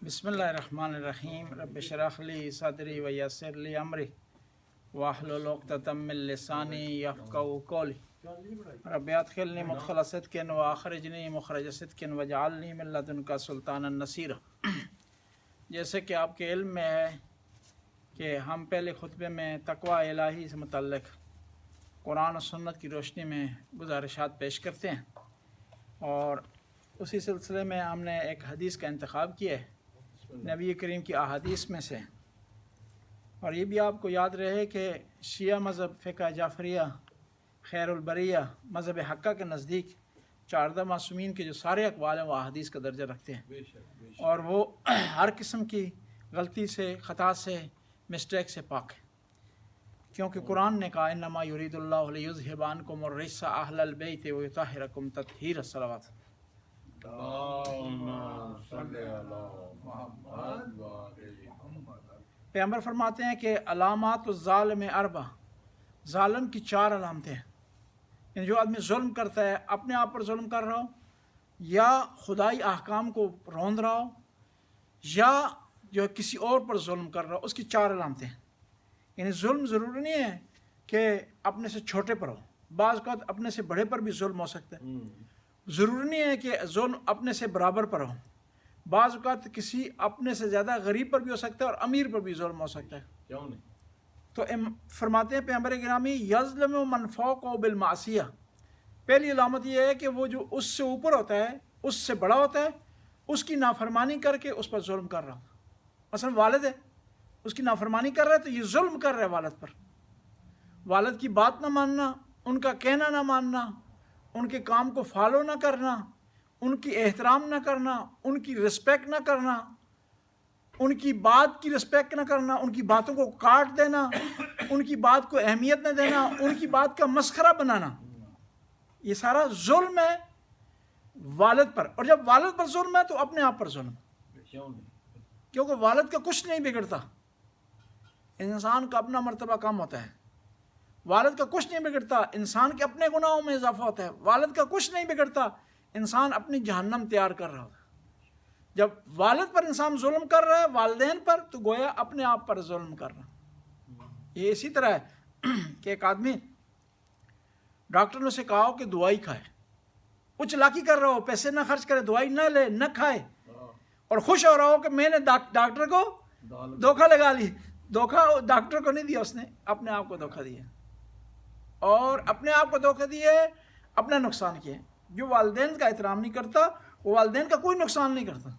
بسم اللہ الرحمن الرحیم رب اشرح لی صدری ویسر لی امری واحلل عقدۃ من لسانی یفقهوا قولی رب ادخلنی مدخل صدق واخرجنی مخرج صدق واجعلنی من لدنک سلطانا نصیرا۔ جیسے کہ آپ کے علم میں ہے کہ ہم پہلے خطبے میں تقوی الہی سے متعلق قرآن و سنت کی روشنی میں گزارشات پیش کرتے ہیں، اور اسی سلسلے میں ہم نے ایک حدیث کا انتخاب کیا ہے نبی کریم کی احادیث میں سے، اور یہ بھی آپ کو یاد رہے کہ شیعہ مذہب فقہ جعفریہ خیر البریہ مذہب حقہ کے نزدیک 14 معصومین کے جو سارے اقوال ہیں وہ احادیث کا درجہ رکھتے ہیں، اور وہ ہر قسم کی غلطی سے، خطا سے، مسٹیک سے پاک ہے، کیونکہ قرآن نے کہا انما یرید اللہ لیذھب عنکم الرجس اہل البیت ویطہرکم تطہیرا۔ صلوات۔ پیغمبر فرماتے ہیں کہ علامات الظالم اربع، ظالم کی 4 علامتیں ہیں، یعنی جو آدمی ظلم کرتا ہے، اپنے آپ پر ظلم کر رہا ہو، یا خدائی احکام کو روند رہا ہو، یا جو کسی اور پر ظلم کر رہا ہو، اس کی 4 علامتیں ہیں۔ یعنی ظلم ضروری نہیں ہے کہ اپنے سے چھوٹے پر ہو، بعض اوقات اپنے سے بڑے پر بھی ظلم ہو سکتا ہے، ضروری نہیں ہے کہ ظلم اپنے سے برابر پر ہو، بعض اوقات کسی اپنے سے زیادہ غریب پر بھی ہو سکتا ہے اور امیر پر بھی ظلم ہو سکتا ہے۔ کیوں نہیں؟ تو فرماتے ہیں پیغمبر گرامی یظلم من فوقہ بالمعصیہ، پہلی علامت یہ ہے کہ وہ جو اس سے اوپر ہوتا ہے، اس سے بڑا ہوتا ہے، اس کی نافرمانی کر کے اس پر ظلم کر رہا ہوتا ہے۔ مثلا والد ہے، اس کی نافرمانی کر رہا ہے تو یہ ظلم کر رہا ہے والد پر، والد کی بات نہ ماننا، ان کا کہنا نہ ماننا، ان کے کام کو فالو نہ کرنا، ان کی احترام نہ کرنا، ان کی رسپیکٹ نہ کرنا، ان کی بات کی رسپیکٹ نہ کرنا، ان کی باتوں کو کاٹ دینا، ان کی بات کو اہمیت نہ دینا، ان کی بات کا مسخرہ بنانا، یہ سارا ظلم ہے والد پر۔ اور جب والد پر ظلم ہے تو اپنے آپ پر ظلم، کیوں نہیں؟ کیونکہ والد کا کچھ نہیں بگڑتا، انسان کا اپنا مرتبہ کم ہوتا ہے، والد کا کچھ نہیں بگڑتا، انسان کے اپنے گناہوں میں اضافہ ہوتا ہے، والد کا کچھ نہیں بگڑتا، انسان اپنی جہنم تیار کر رہا ہوتا ہے۔ جب والد پر انسان ظلم کر رہا ہے، والدین پر، تو گویا اپنے آپ پر ظلم کر رہا۔ یہ اسی طرح ہے کہ ایک آدمی ڈاکٹر نے اسے کہا ہو کہ دوائی کھائے، وہ چلاکی کر رہا ہو، پیسے نہ خرچ کرے، دوائی نہ لے، نہ کھائے، اور خوش ہو رہا ہو کہ میں نے ڈاکٹر کو دھوکہ لگا لی۔ دھوکہ ڈاکٹر کو نہیں دیا، اس نے اپنے آپ کو دھوکہ دیا، اور اپنے آپ کو دھوکہ دیے، اپنا نقصان کیا۔ جو والدین کا احترام نہیں کرتا وہ والدین کا کوئی نقصان نہیں کرتا،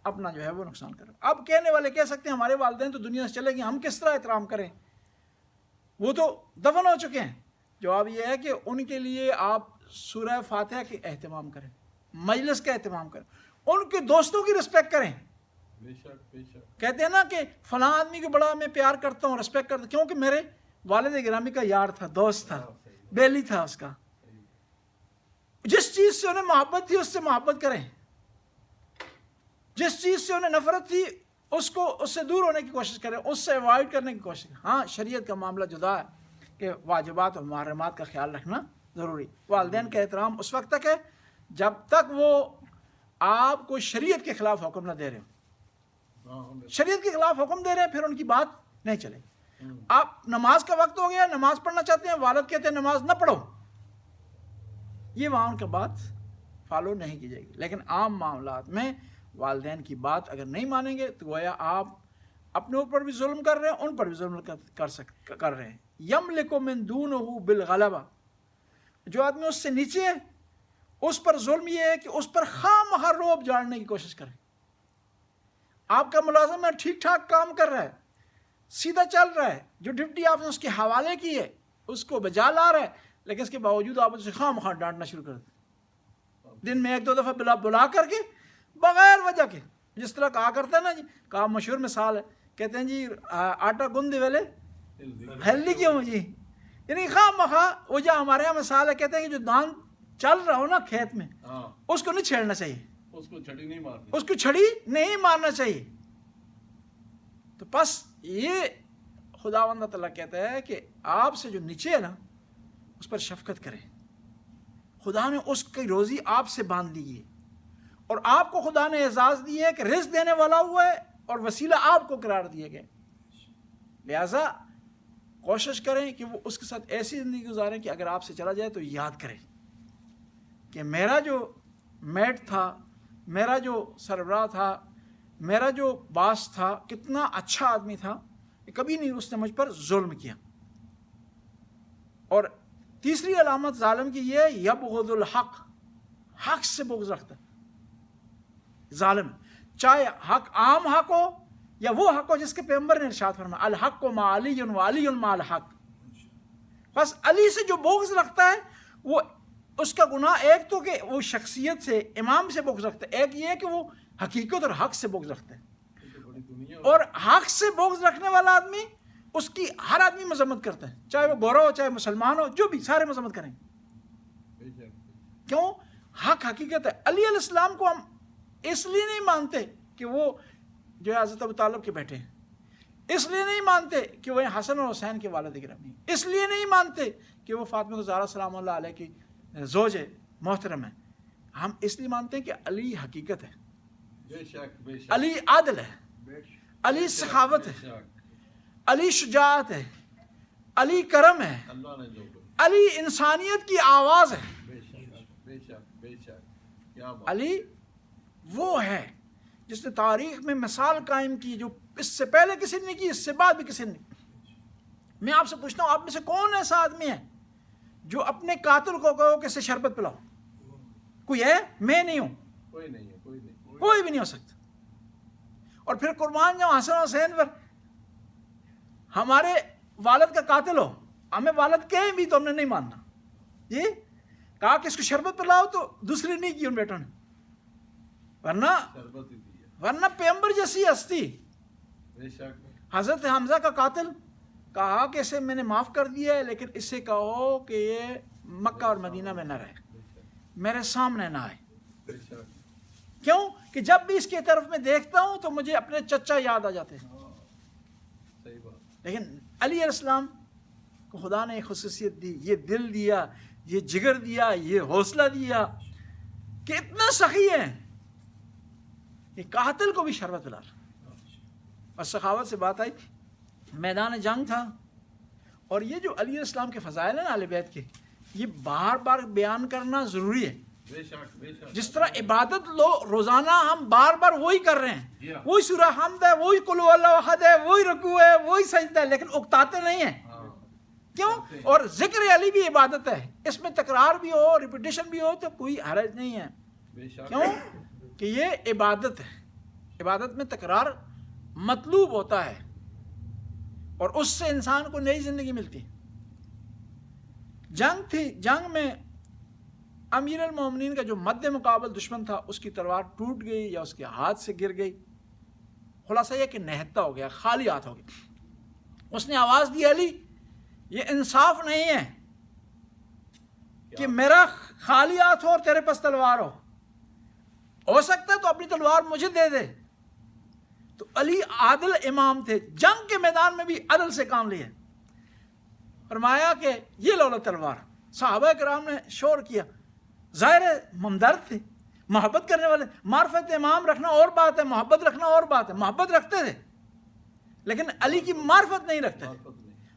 اپنا جو ہے وہ نقصان کرے۔ اب کہنے والے کہہ سکتے ہیں ہمارے والدین تو دنیا سے چلے گئے، ہم کس طرح احترام کریں، وہ تو دفن ہو چکے ہیں۔ جواب یہ ہے کہ ان کے لیے آپ سورہ فاتحہ کے اہتمام کریں، مجلس کا اہتمام کریں، ان کے دوستوں کی رسپیکٹ کریں۔ بے شک، بے شک۔ کہتے ہیں نا کہ فلاں آدمی کو بڑا میں پیار کرتا ہوں، رسپیکٹ کرتا ہوں، کیونکہ میرے والد گرامی کا یار تھا، دوست تھا، بیلی تھا اس کا۔ جس چیز سے انہیں محبت تھی اس سے محبت کریں، جس چیز سے انہیں نفرت تھی اس سے دور ہونے کی کوشش کریں، اس سے ایوائڈ کرنے کی کوشش کریں۔ ہاں، شریعت کا معاملہ جدا ہے کہ واجبات اور محرمات کا خیال رکھنا ضروری۔ والدین کا احترام اس وقت تک ہے جب تک وہ آپ کو شریعت کے خلاف حکم نہ دے رہے ہو، شریعت کے خلاف حکم دے رہے ہیں پھر ان کی بات نہیں چلے گی۔ آپ نماز کا وقت ہو گیا، نماز پڑھنا چاہتے ہیں، والد کہتے ہیں نماز نہ پڑھو، یہ وہاں ان کا بات فالو نہیں کی جائے گی۔ لیکن عام معاملات میں والدین کی بات اگر نہیں مانیں گے تو گویا آپ اپنے اوپر بھی ظلم کر رہے ہیں، ان پر بھی ظلم کر رہے ہیں۔ یملک من دونہ بالغلبہ، جو آدمی اس سے نیچے ہے اس پر ظلم یہ ہے کہ اس پر خواہ مخواہ رعب جاڑنے کی کوشش کریں۔ آپ کا ملازم ہے، ٹھیک ٹھاک کام کر رہا ہے، سیدھا چل رہا ہے، جو ڈپٹی آپ نے اس کے حوالے کی ہے اس کو بجا لا رہا ہے، لیکن اس کے باوجود آپ اسے خواہ مخواہ ڈانٹنا شروع کر دیں، دن میں 1-2 دفعہ بلا کر کے بغیر وجہ کے۔ جس طرح کہا کرتا ہے نا جی، کہا مشہور مثال ہے، کہتے ہیں جی آٹا گندے ویلے ہیلدی کیوں جی، یعنی خواہ مخواہ وجہ۔ ہمارے یہاں مثال ہے، کہتے ہیں کہ جو دان چل رہا ہو نا کھیت میں، اس کو نہیں چھیڑنا چاہیے، اس کو چھڑی نہیں مارنی، اس کو چھڑی نہیں مارنا چاہیے۔ تو بس یہ خداوند تعالیٰ کہتا ہے کہ آپ سے جو نیچے ہے نا اس پر شفقت کریں۔ خدا نے اس کی روزی آپ سے باندھ دی ہے، اور آپ کو خدا نے اعزاز دی ہے کہ رزق دینے والا ہوا ہے اور وسیلہ آپ کو قرار دیے گئے. لہٰذا کوشش کریں کہ وہ اس کے ساتھ ایسی زندگی گزاریں کہ اگر آپ سے چلا جائے تو یاد کریں کہ میرا جو میٹ تھا، میرا جو سربراہ تھا، میرا جو باس تھا، کتنا اچھا آدمی تھا کہ کبھی نہیں اس نے مجھ پر ظلم کیا. اور تیسری علامت ظالم کی یہ ہے یبغض الحق، حق سے بغض رکھتا ہے ظالم، چاہے حق عام حق ہو یا وہ حق ہو جس کے پیغمبر نے ارشاد فرمایا الحق مع علی و علی مع الحق. بس علی سے جو بغض رکھتا ہے وہ اس کا گناہ ایک تو کہ وہ شخصیت سے امام سے بغض رکھتا ہے، ایک یہ ہے کہ وہ حقیقت اور حق سے بغض رکھتا ہے. بڑی دنیا اور حق سے بغض رکھنے والا آدمی اس کی ہر آدمی مذمت کرتا ہے، چاہے وہ گورا ہو چاہے مسلمان ہو، جو بھی سارے مذمت کریں. بے شک کیوں؟ حق حقیقت ہے. علی علیہ السلام کو ہم اس لیے نہیں مانتے کہ وہ جو ہے حضرت ابو طالب کے بیٹے ہیں، اس لیے نہیں مانتے کہ وہ حسن اور حسین کے والد گرامی ہیں، اس لیے نہیں مانتے کہ وہ فاطمہ الزہرا سلام اللہ علیہ کی زوج محترم ہے. ہم اس لیے مانتے ہیں کہ علی حقیقت ہے، بے شک بے شک علی عادل ہے، بے شک علی سخاوت ہے، بے شک. علی شجاعت ہے، علی کرم ہے، اللہ نے جو کہا. علی انسانیت کی آواز ہے. بے شک بے شک بے شک. کیا بات. علی وہ ہے جس نے تاریخ میں مثال قائم کی جو اس سے پہلے کسی نے نہیں کی، اس سے بعد بھی کسی نے نہیں. میں آپ سے پوچھتا ہوں آپ میں سے کون ایسا آدمی ہے جو اپنے قاتل کو کہو کہ اسے شربت پلاؤ؟ کوئی ہے؟ میں نہیں ہوں، کوئی نہیں ہے، کوئی نہیں. کوئی بھی نہیں ہو سکتا. اور پھر قربان جاؤں حسن حسین پر، ہمارے والد کا قاتل ہو، ہمیں والد کہیں بھی تو ہم نے نہیں ماننا. جی کہا کہ اس کو شربت پلاؤ تو دوسری نہیں کی ان بیٹوں نے، ورنہ شربت ہی دی ہے. ورنہ پیغمبر جیسی ہستی. بے شک حضرت حمزہ کا قاتل کہا کہ اسے میں نے معاف کر دیا ہے لیکن اس سے کہو کہ یہ مکہ اور مدینہ میں نہ رہے، بے شک میرے سامنے نہ آئے. بے شک. کیوں کہ جب بھی اس کی طرف میں دیکھتا ہوں تو مجھے اپنے چچا یاد آ جاتے ہیں. ہاں صحیح بات. لیکن علی علیہ السلام کو خدا نے ایک خصوصیت دی، یہ دل دیا، یہ جگر دیا، یہ حوصلہ دیا کہ اتنا سخی ہے کہ قاتل کو بھی شربت پلا رہا. اور سخاوت سے بات آئی، میدان جنگ تھا، اور یہ جو علی علیہ السلام کے فضائل ہیں نا اہل بیت کے، یہ بار بار بیان کرنا ضروری ہے. بے شک بے شک. جس طرح عبادت روزانہ ہم بار بار وہی کر رہے جی ہیں، ہاں. وہی سورہ حمد ہے، وہی قل هو اللہ احد ہے، وہی رکوع ہے، وہی سجدہ ہے، لیکن اکتاتے نہیں ہیں. ہاں کیوں؟ اور ذکر علی بھی عبادت ہے، اس میں تکرار بھی ہو، ریپیٹیشن بھی ہو تو کوئی حرج نہیں ہے. بے شک. کیوں کہ یہ عبادت ہے. عبادت میں تکرار مطلوب ہوتا ہے اور اس سے انسان کو نئی زندگی ملتی ہے. جنگ تھی، جنگ میں امیر المومنین کا جو مد مقابل دشمن تھا اس کی تلوار ٹوٹ گئی یا اس کے ہاتھ سے گر گئی. خلاصہ یہ کہ نہتا ہو گیا، خالی ہاتھ ہو گیا. اس نے آواز دی علی یہ انصاف نہیں ہے کہ میرا خالی ہاتھ ہو اور تیرے پاس تلوار ہو سکتا ہے تو اپنی تلوار مجھے دے دے. تو علی عادل امام تھے، جنگ کے میدان میں بھی عدل سے کام لیے. فرمایا کہ یہ لو تلوار. صحابہ کرام نے شور کیا، ظاہر ممدرد تھے، محبت کرنے والے. معرفت امام رکھنا اور بات ہے، محبت رکھنا اور بات ہے. محبت رکھتے تھے لیکن علی کی معرفت نہیں رکھتے تھے،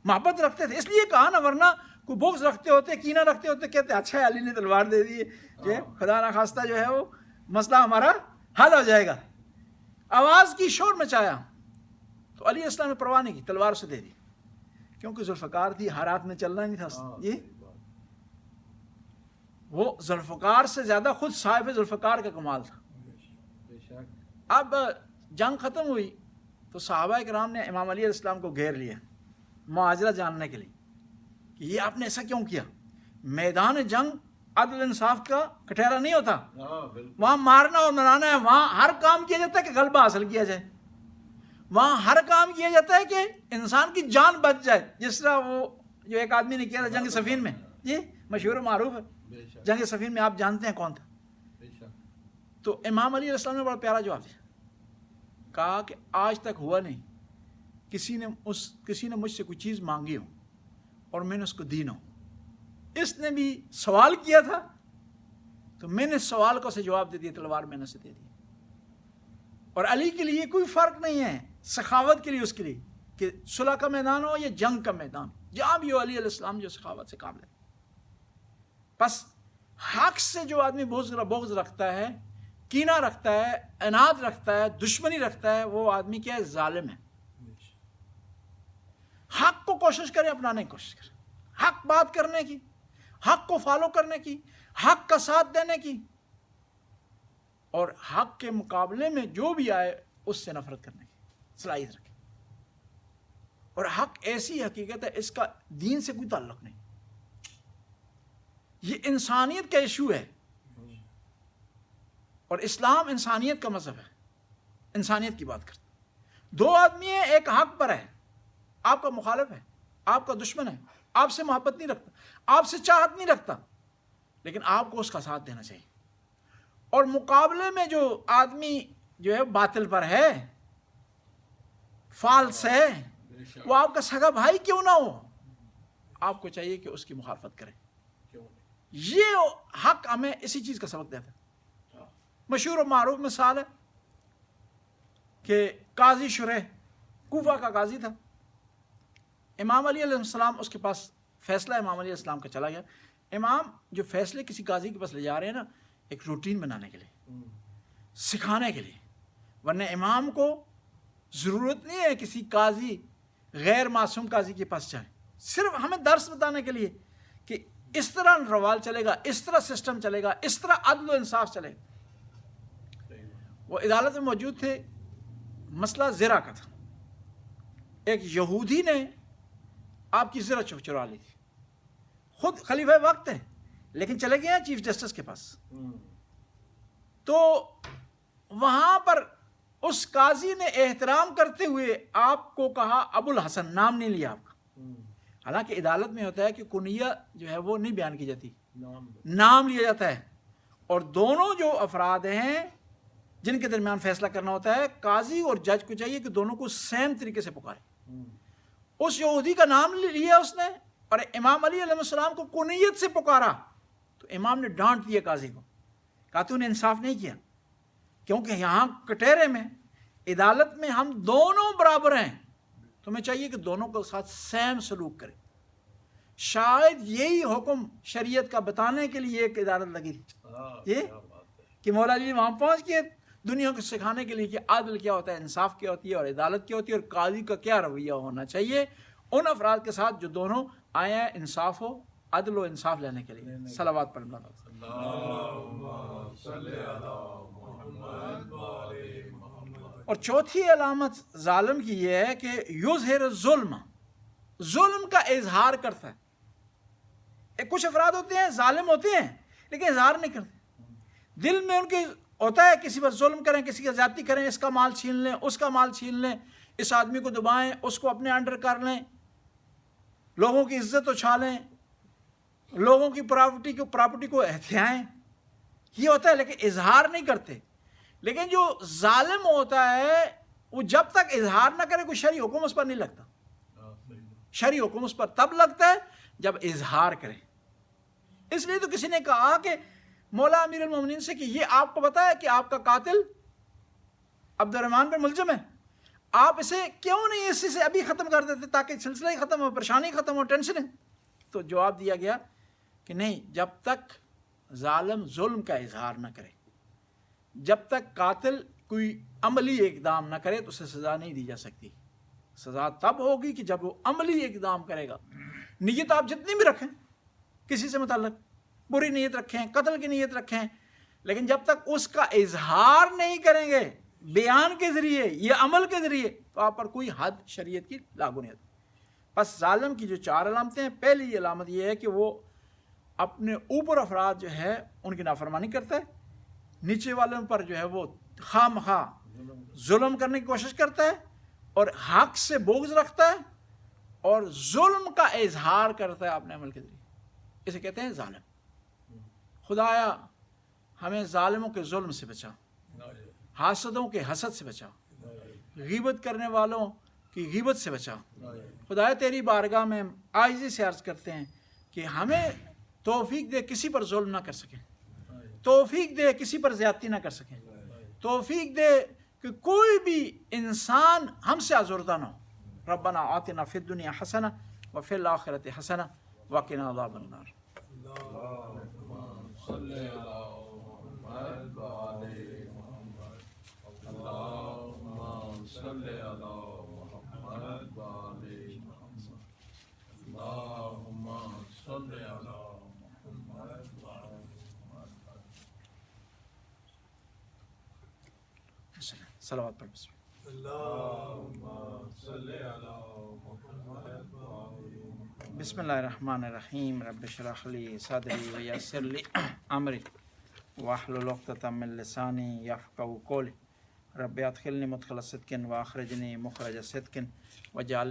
محبت رکھتے تھے. اس لیے کہا نا، ورنہ کوئی بغض رکھتے ہوتے، کینہ رکھتے ہوتے، کہتے اچھا ہے علی نے تلوار دے دی ہے، جو ہے خدا نخواستہ جو ہے وہ مسئلہ ہمارا حل ہو جائے گا. آواز کی، شور مچایا تو علی السلام نے پرواہ نہیں کی، تلوار سے دے دی. کیونکہ ذوالفقار تھی، ہر ہاتھ میں چلنا نہیں تھا. جی وہ ذوالفقار سے زیادہ خود صاحب ذوالفقار کا کمال تھا. بے شک. اب جنگ ختم ہوئی تو صحابہ کرام نے امام علی علیہ السلام کو گھیر لیا معاجرہ جاننے کے لیے کہ یہ آپ نے ایسا کیوں کیا. میدان جنگ عدل انصاف کا کٹہرا نہیں ہوتا، ہاں بالکل. وہاں مارنا اور مرانا ہے. وہاں ہر کام کیا جاتا ہے کہ غلبہ حاصل کیا جائے. وہاں ہر کام کیا جاتا ہے کہ انسان کی جان بچ جائے. جس طرح وہ جو ایک آدمی نے کیا تھا جنگ صفین میں، یہ مشہور و معروف ہے. بے شک جنگ صفین میں آپ جانتے ہیں کون تھا. بے شک. تو امام علی علیہ السلام نے بڑا پیارا جواب دیا، کہا کہ آج تک ہوا نہیں کسی نے مجھ سے کوئی چیز مانگی ہو اور میں نے اس کو دی نہ ہو. اس نے بھی سوال کیا تھا تو میں نے سوال کو سے جواب دے دیا، تلوار میں نے سے دے دی. اور علی کے لیے کوئی فرق نہیں ہے سخاوت کے لیے، اس کے لیے کہ صلح کا میدان ہو یا جنگ کا میدان، جہاں بھی ہو علی علیہ السلام جو سخاوت سے قابل ہے. بس حق سے جو آدمی بغض رکھتا ہے، کینہ رکھتا ہے، عناد رکھتا ہے، دشمنی رکھتا ہے، وہ آدمی کیا ہے؟ ظالم ہے. حق کو کوشش کریں اپنانے کی کوشش کریں، حق بات کرنے کی، حق کو فالو کرنے کی، حق کا ساتھ دینے کی، اور حق کے مقابلے میں جو بھی آئے اس سے نفرت کرنے کی صلاحیت رکھیں. اور حق ایسی حقیقت ہے، اس کا دین سے کوئی تعلق نہیں، یہ انسانیت کا ایشو ہے. اور اسلام انسانیت کا مذہب ہے، انسانیت کی بات کرتا ہے. دو آدمی ہیں، ایک حق پر ہے، آپ کا مخالف ہے، آپ کا دشمن ہے، آپ سے محبت نہیں رکھتا، آپ سے چاہت نہیں رکھتا، لیکن آپ کو اس کا ساتھ دینا چاہیے. اور مقابلے میں جو آدمی جو ہے باطل پر ہے، فالس ہے، وہ آپ کا سگا بھائی کیوں نہ ہو، آپ کو چاہیے کہ اس کی مخالفت کریں. یہ حق ہمیں اسی چیز کا سبق دیتا ہے. مشہور و معروف مثال ہے کہ قاضی شریح کوفہ کا قاضی تھا. امام علی علیہ السلام اس کے پاس فیصلہ امام علیہ السلام کا چلا گیا. امام جو فیصلے کسی قاضی کے پاس لے جا رہے ہیں نا، ایک روٹین بنانے کے لیے، سکھانے کے لیے، ورنہ امام کو ضرورت نہیں ہے کسی قاضی غیر معصوم قاضی کے پاس جائیں، صرف ہمیں درس بتانے کے لیے کہ اس طرح روال چلے گا، اس طرح سسٹم چلے گا، اس طرح عدل و انصاف چلے گا. وہ عدالت میں موجود تھے، مسئلہ زرہ کا تھا. ایک یہودی نے آپ کی زرہ چرا لی تھی، خود خلیفہ وقت ہے لیکن چلے گئے ہیں چیف جسٹس کے پاس. تو وہاں پر اس قاضی نے احترام کرتے ہوئے آپ کو کہا ابو الحسن، نام نہیں لیا آپ کا. حالانکہ عدالت میں ہوتا ہے کہ کنیہ جو ہے وہ نہیں بیان کی جاتی، نام لیا جاتا ہے. اور دونوں جو افراد ہیں جن کے درمیان فیصلہ کرنا ہوتا ہے، قاضی اور جج کو چاہیے کہ دونوں کو سیم طریقے سے پکارے. اس یہودی کا نام لیا اس نے اور امام علی علیہ السلام کو کنیت سے پکارا. تو امام نے ڈانٹ دیا قاضی کو، کہا تو نے انصاف نہیں کیا، کیونکہ یہاں کٹہرے میں عدالت میں ہم دونوں برابر ہیں، تمہیں چاہیے کہ دونوں کے ساتھ سیم سلوک کرے. شاید یہی حکم شریعت کا بتانے کے لیے ایک عدالت لگی تھی، یہ کہ مولا علی وہاں پہنچ کے دنیا کو سکھانے کے لیے کہ عدل کیا ہوتا ہے، انصاف کیا ہوتی ہے، اور عدالت کیا ہوتی ہے، اور قاضی کا کیا رویہ ہونا چاہیے ان افراد کے ساتھ جو دونوں آئے ہیں انصاف ہو، عدل و انصاف لینے کے لیے. صلوات پڑھ اللہ. اور چوتھی علامت ظالم کی یہ ہے کہ یظہر الظلم، ظلم کا اظہار کرتا ہے. کچھ افراد ہوتے ہیں ظالم ہوتے ہیں لیکن اظہار نہیں کرتے، دل میں ان کے ہوتا ہے کسی پر ظلم کریں، کسی کا زیادتی کریں، اس کا مال چھین لیں، اس کا مال چھین لیں، اس آدمی کو دبائیں، اس کو اپنے انڈر کر لیں، لوگوں کی عزت اچھالیں، لوگوں کی پراپرٹی کو ہتھیائیں. یہ ہوتا ہے لیکن اظہار نہیں کرتے. لیکن جو ظالم ہوتا ہے وہ جب تک اظہار نہ کرے کوئی شرعی حکم اس پر نہیں لگتا. شرعی حکم اس پر تب لگتا ہے جب اظہار کرے. اس لیے تو کسی نے کہا کہ مولا امیر المومنین سے کہ یہ آپ کو پتا ہے کہ آپ کا قاتل عبد الرحمن بن ملجم ہے، آپ اسے کیوں نہیں اسی سے ابھی ختم کر دیتے تاکہ سلسلہ ہی ختم ہو، پریشانی ختم ہو، ٹینشن ہے. تو جواب دیا گیا کہ نہیں، جب تک ظالم ظلم کا اظہار نہ کرے، جب تک قاتل کوئی عملی اقدام نہ کرے تو اسے سزا نہیں دی جا سکتی. سزا تب ہوگی کہ جب وہ عملی اقدام کرے گا. نیت آپ جتنی بھی رکھیں کسی سے متعلق، بری نیت رکھیں، قتل کی نیت رکھیں، لیکن جب تک اس کا اظہار نہیں کریں گے بیان کے ذریعے یا عمل کے ذریعے تو آپ پر کوئی حد شریعت کی لاگو نہیں ہوتی. بس ظالم کی جو 4 علامتیں ہیں، پہلی علامت یہ ہے کہ وہ اپنے اوپر افراد جو ہے ان کی نافرمانی کرتا ہے، نیچے والوں پر جو ہے وہ خواہ مخواہ ظلم کرنے کی کوشش کرتا ہے، اور حق سے بغض رکھتا ہے، اور ظلم کا اظہار کرتا ہے اپنے عمل کے ذریعے. اسے کہتے ہیں ظالم. خدایا ہمیں ظالموں کے ظلم سے بچا، حاسدوں کے حسد سے بچا، غیبت کرنے والوں کی غیبت سے بچا. خدایا تیری بارگاہ میں عاجزی سے عرض کرتے ہیں کہ ہمیں توفیق دے کسی پر ظلم نہ کر سکیں، توفیق دے کسی پر زیادتی نہ کر سکیں، توفیق دے کہ کوئی بھی انسان ہم سے آزردہ نہ ہو۔ ربنا آتنا فی الدنیا حسنہ وفی الآخرۃ حسنہ وقنا عذاب النار۔ صلی علی محمد وآل محمد، اللہم صلی علی محمد وآل محمد، اللہم صلی علی محمد وآل محمد۔ صلوات پر بسم بسم اللہ الرحمن الرحیم۔ رب اشرح لی صدری ویسر لی امری واحلل عقدۃ من لسانی یفقهوا قولی۔ رب ادخلنی مدخل صدق واخرجنی مخرج صدق واجعل